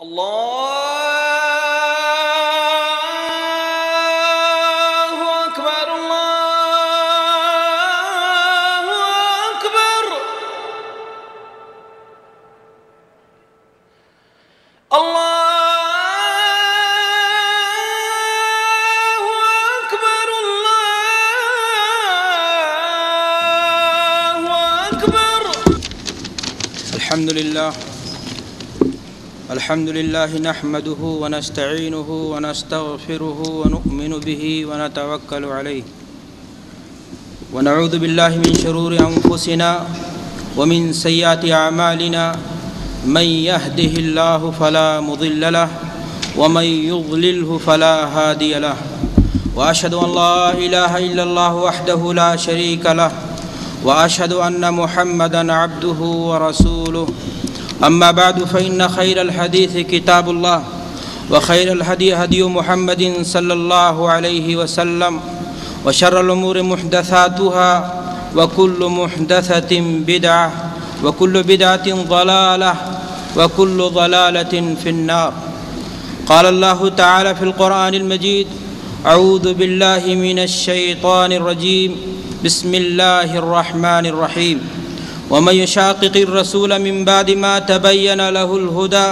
الله أكبر الله أكبر الله أكبر الله أكبر. الحمد لله نحمده ونستعينه ونستغفره ونؤمن به ونتوكل عليه ونعوذ بالله من شرور أنفسنا ومن سيئات أعمالنا من يهده الله فلا مضل له ومن يضلله فلا هادي له وأشهد أن لا إله إلا الله وحده لا شريك له وأشهد أن محمدًا عبده ورسوله. أما بعد فإن خير الحديث كتاب الله وخير الهدي هدي محمد صلى الله عليه وسلم وشر الأمور محدثاتها وكل محدثة بدعة وكل بدعة ضلالة وكل ضلالة في النار. قال الله تعالى في القرآن المجيد: أعوذ بالله من الشيطان الرجيم بسم الله الرحمن الرحيم. ومن يشاقق الرسول من بعد ما تبين له الهدى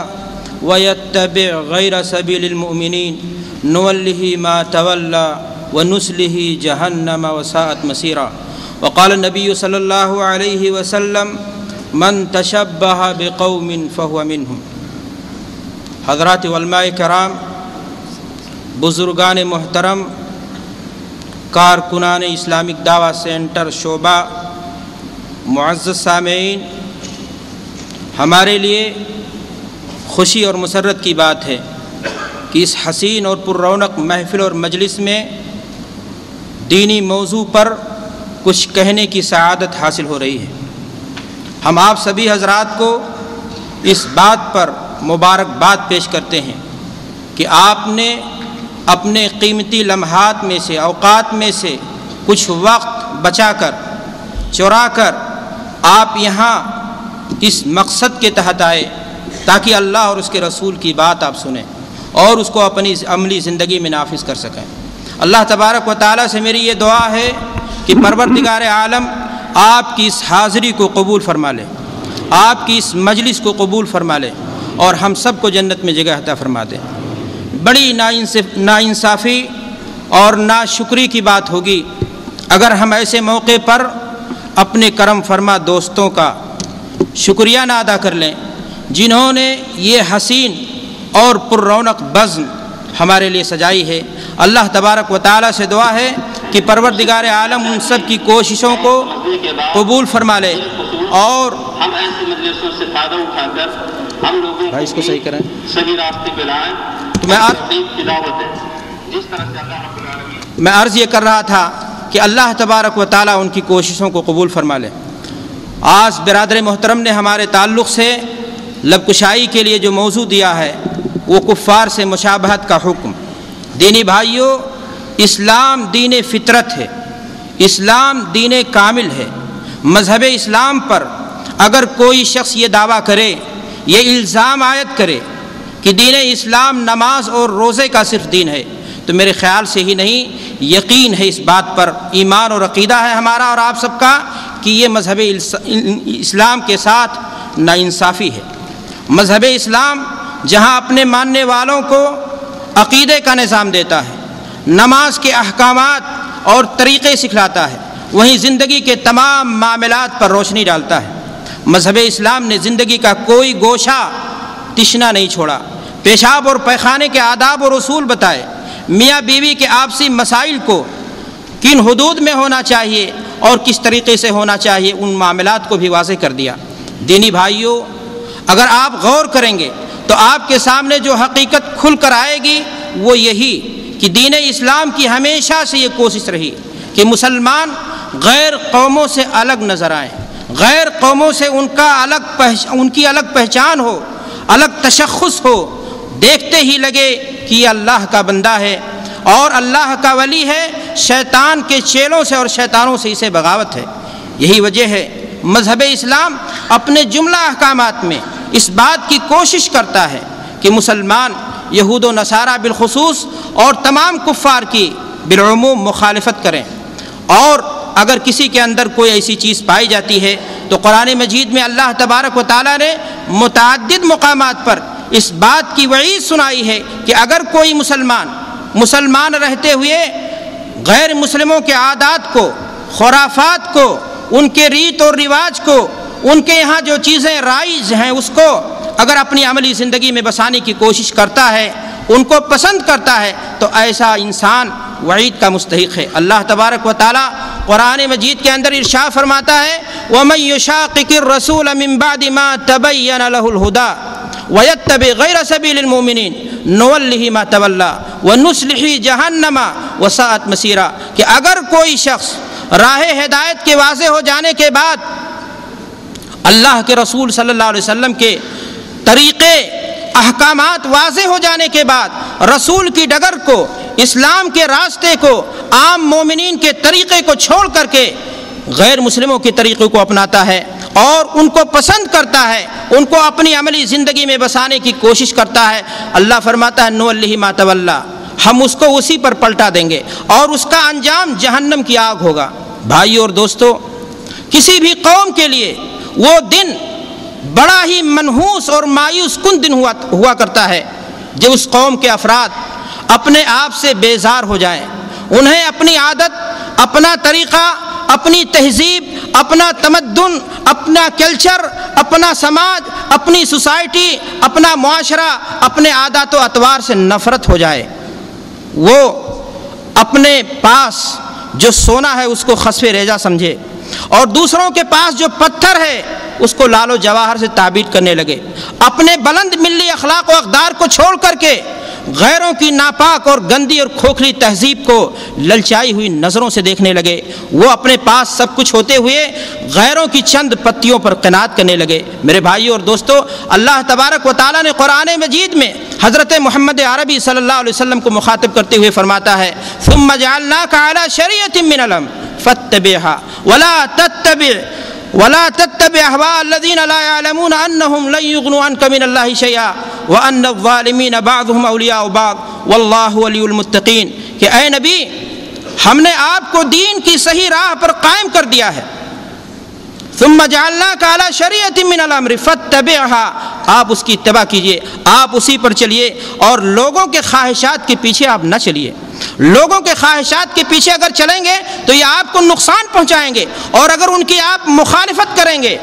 ويتبع غير سبيل المؤمنين نوله ما تولى ونسله جهنم وساءت مصيرا. وقال النبي صلى الله عليه وسلم: من تشبه بقوم فهو منهم. حضرات علماء کرام، بزرگان محترم، کارکنان اسلامک دعویٰ سینٹر شعبہ، معزز سامعین، ہمارے لیے خوشی اور مسرت کی بات ہے کہ اس حسین اور پر رونق محفل اور مجلس میں دینی موضوع پر کچھ کہنے کی سعادت حاصل ہو رہی ہے. ہم آپ سبھی حضرات کو اس بات پر مبارکباد پیش کرتے ہیں کہ آپ نے اپنے قیمتی لمحات میں سے، اوقات میں سے کچھ وقت بچا کر، چرا کر آپ یہاں اس مقصد کے تحت آئے تاکہ اللہ اور اس کے رسول کی بات آپ سنیں اور اس کو اپنی عملی زندگی میں نافذ کر سکیں. اللہ تبارک و تعالیٰ سے میری یہ دعا ہے کہ پروردگار عالم آپ کی اس حاضری کو قبول فرما لے، آپ کی اس مجلس کو قبول فرما لے اور ہم سب کو جنت میں جگہ عطا فرما دے. بڑی ناانصافی اور ناشکری کی بات ہوگی اگر ہم ایسے موقع پر اپنے کرم فرما دوستوں کا شکریہ نہ ادا کر لیں جنہوں نے یہ حسین اور پر رونق بزم ہمارے لیے سجائی ہے. اللہ تبارک و تعالیٰ سے دعا ہے کہ پروردگار عالم ان سب کی کوششوں کو قبول فرما لے اور ہم ایسی مجلسوں سے فائدہ اٹھا کر ہم لوگوں بھائی اس کو صحیح کریں، صحیح راستے پہ لائیں. تو کی دعوت ہے جس طرح سے اللہ رب العالمین میں عرض یہ کر رہا تھا کہ اللہ تبارک و تعالیٰ ان کی کوششوں کو قبول فرما لے. آج برادر محترم نے ہمارے تعلق سے لب کشائی کے لیے جو موضوع دیا ہے وہ کفار سے مشابہت کا حکم. دینی بھائیوں، اسلام دین فطرت ہے، اسلام دین کامل ہے. مذہب اسلام پر اگر کوئی شخص یہ دعویٰ کرے، یہ الزام عائد کرے کہ دین اسلام نماز اور روزے کا صرف دین ہے، تو میرے خیال سے ہی نہیں، یقین ہے اس بات پر، ایمان اور عقیدہ ہے ہمارا اور آپ سب کا کہ یہ مذہب اسلام کے ساتھ ناانصافی ہے. مذہب اسلام جہاں اپنے ماننے والوں کو عقیدے کا نظام دیتا ہے، نماز کے احکامات اور طریقے سکھلاتا ہے، وہیں زندگی کے تمام معاملات پر روشنی ڈالتا ہے. مذہب اسلام نے زندگی کا کوئی گوشہ تشنا نہیں چھوڑا، پیشاب اور پیخانے کے آداب اور اصول بتائے، میاں بیوی کے آپسی مسائل کو کن حدود میں ہونا چاہیے اور کس طریقے سے ہونا چاہیے ان معاملات کو بھی واضح کر دیا. دینی بھائیوں، اگر آپ غور کریں گے تو آپ کے سامنے جو حقیقت کھل کر آئے گی وہ یہی کہ دین اسلام کی ہمیشہ سے یہ کوشش رہی کہ مسلمان غیر قوموں سے الگ نظر آئیں، غیر قوموں سے ان کی الگ پہچان ہو، الگ تشخص ہو، دیکھتے ہی لگے کہ یہ اللہ کا بندہ ہے اور اللہ کا ولی ہے، شیطان کے چیلوں سے اور شیطانوں سے اسے بغاوت ہے. یہی وجہ ہے مذہب اسلام اپنے جملہ احکامات میں اس بات کی کوشش کرتا ہے کہ مسلمان یہود و نصارہ بالخصوص اور تمام کفار کی بالعموم مخالفت کریں، اور اگر کسی کے اندر کوئی ایسی چیز پائی جاتی ہے تو قرآن مجید میں اللہ تبارک و تعالیٰ نے متعدد مقامات پر اس بات کی وعید سنائی ہے کہ اگر کوئی مسلمان رہتے ہوئے غیر مسلموں کے عادات کو، خرافات کو، ان کے ریت اور رواج کو، ان کے یہاں جو چیزیں رائج ہیں اس کو اگر اپنی عملی زندگی میں بسانے کی کوشش کرتا ہے، ان کو پسند کرتا ہے، تو ایسا انسان وعید کا مستحق ہے۔ اللہ تبارک و تعالیٰ قرآن مجید کے اندر ارشاد فرماتا ہے وَمَن يُشَاقِقِ الرَّسُولَ مِن بَعْدِ مَا تَبَيَّنَ لَهُ الْهُدَىٰ وَيَتَّبِعْ غَيْرَ سَبِيلِ الْمُؤْمِنِينَ نُوَلِّهِ مَا تَوَلَّىٰ وَنُصْلِهِ جَهَنَّمَ وَسَاءَتْ مَصِيرًا، کہ اگر کوئی شخص راہ ہدایت کے واضح ہو جانے کے بعد اللہ کے رسول صلی اللہ علیہ وسلم کے طریقے، احکامات واضح ہو جانے کے بعد رسول کی ڈگر کو، اسلام کے راستے کو، عام مومنین کے طریقے کو چھوڑ کر کے غیر مسلموں کے طریقے کو اپناتا ہے اور ان کو پسند کرتا ہے، ان کو اپنی عملی زندگی میں بسانے کی کوشش کرتا ہے، اللہ فرماتا ہے نُوَلِّهِ مَا تَوَلَّىٰ، ہم اس کو اسی پر پلٹا دیں گے اور اس کا انجام جہنم کی آگ ہوگا۔ بھائیو اور دوستو، کسی بھی قوم کے لیے وہ دن بڑا ہی منحوس اور مایوس کن دن ہوا کرتا ہے جب اس قوم کے افراد اپنے آپ سے بیزار ہو جائیں، انہیں اپنی عادت، اپنا طریقہ، اپنی تہذیب، اپنا تمدن، اپنا کلچر، اپنا سماج، اپنی سوسائٹی، اپنا معاشرہ، اپنے عادات و اطوار سے نفرت ہو جائے، وہ اپنے پاس جو سونا ہے اس کو خسف ریزہ سمجھے اور دوسروں کے پاس جو پتھر ہے اس کو لال و جواہر سے تعبیر کرنے لگے، اپنے بلند ملی اخلاق و اقدار کو چھوڑ کر کے غیروں کی ناپاک اور گندی اور کھوکھلی تہذیب کو للچائی ہوئی نظروں سے دیکھنے لگے، وہ اپنے پاس سب کچھ ہوتے ہوئے غیروں کی چند پتیوں پر قناعت کرنے لگے۔ میرے بھائیو اور دوستو، اللہ تبارک و تعالیٰ نے قرآن مجید میں حضرت محمد عربی صلی اللہ علیہ وسلم کو مخاطب کرتے ہوئے فرماتا ہے ثم جعلناک علی شریعۃ من الامر فاتبعها ولا تتبع اهواء الذين لا يعلمون انهم لن يغنوا عنك من الله شيئا وان الظالمين بعضهم اولیاء بعض والله ولي المتقین، کہ اے نبی، ہم نے آپ کو دین کی صحیح راہ پر قائم کر دیا ہے، ثم جعلناک علی شریعۃ من الامر فاتبعها، آپ اس کی اتباع کیجئے، آپ اسی پر چلیے اور لوگوں کے خواہشات کے پیچھے آپ نہ چلیے۔ لوگوں کے خواہشات کے پیچھے اگر چلیں گے تو یہ آپ کو نقصان پہنچائیں گے، اور اگر ان کی آپ مخالفت کریں گے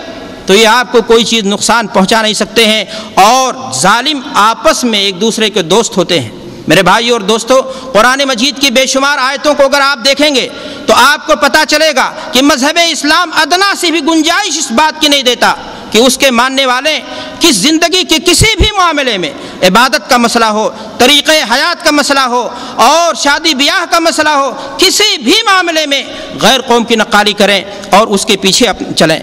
تو یہ آپ کو کوئی چیز نقصان پہنچا نہیں سکتے ہیں، اور ظالم آپس میں ایک دوسرے کے دوست ہوتے ہیں۔ میرے بھائیو اور دوستو، قرآن مجید کی بے شمار آیتوں کو اگر آپ دیکھیں گے تو آپ کو پتہ چلے گا کہ مذہب اسلام ادنا سی بھی گنجائش اس بات کی نہیں دیتا کہ اس کے ماننے والے کس زندگی کے کسی بھی معاملے میں، عبادت کا مسئلہ ہو، طریقہ حیات کا مسئلہ ہو اور شادی بیاہ کا مسئلہ ہو، کسی بھی معاملے میں غیر قوم کی نقالی کریں اور اس کے پیچھے چلیں۔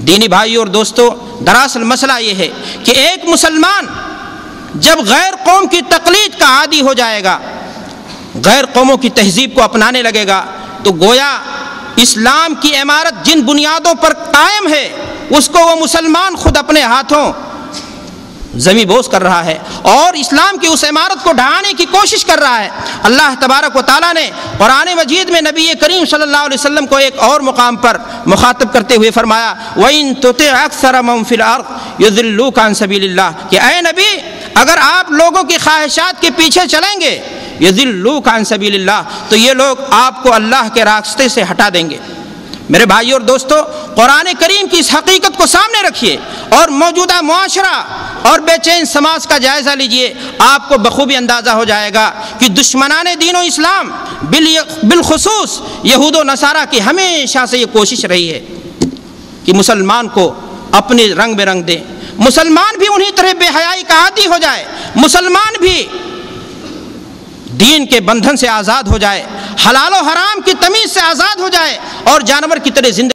دینی بھائیو اور دوستو، دراصل مسئلہ یہ ہے کہ ایک مسلمان جب غیر قوم کی تقلید کا عادی ہو جائے گا، غیر قوموں کی تہذیب کو اپنانے لگے گا، تو گویا اسلام کی عمارت جن بنیادوں پر قائم ہے اس کو وہ مسلمان خود اپنے ہاتھوں زمیں بوس کر رہا ہے اور اسلام کی اس عمارت کو ڈھانے کی کوشش کر رہا ہے۔ اللہ تبارک و تعالیٰ نے قرآن مجید میں نبی کریم صلی اللہ علیہ وسلم کو ایک اور مقام پر مخاطب کرتے ہوئے فرمایا وَإِن تُطِعْ أَكْثَرَ مَن فِي الْأَرْضِ يُضِلُّوكَ عَن سَبِيلِ اللَّهِ، کہ اے نبی، اگر آپ لوگوں کی خواہشات کے پیچھے چلیں گے يُضِلُّوكَ عَن سَبِيلِ اللَّهِ، تو یہ لوگ آپ کو اللہ کے راستے سے ہٹا دیں گے۔ میرے بھائیو اور دوستو، قرآن کریم کی اس حقیقت کو سامنے رکھیے اور موجودہ معاشرہ اور بے چین سماج کا جائزہ لیجئے، آپ کو بخوبی اندازہ ہو جائے گا کہ دشمنان دین و اسلام بالخصوص یہود و نصارہ کی ہمیشہ سے یہ کوشش رہی ہے کہ مسلمان کو اپنے رنگ میں رنگ دیں، مسلمان بھی انہی طرح بے حیائی کا عادی ہو جائے، مسلمان بھی دین کے بندھن سے آزاد ہو جائے، حلال و حرام کی تمیز سے آزاد ہو جائے اور جانور کی طرح زندگی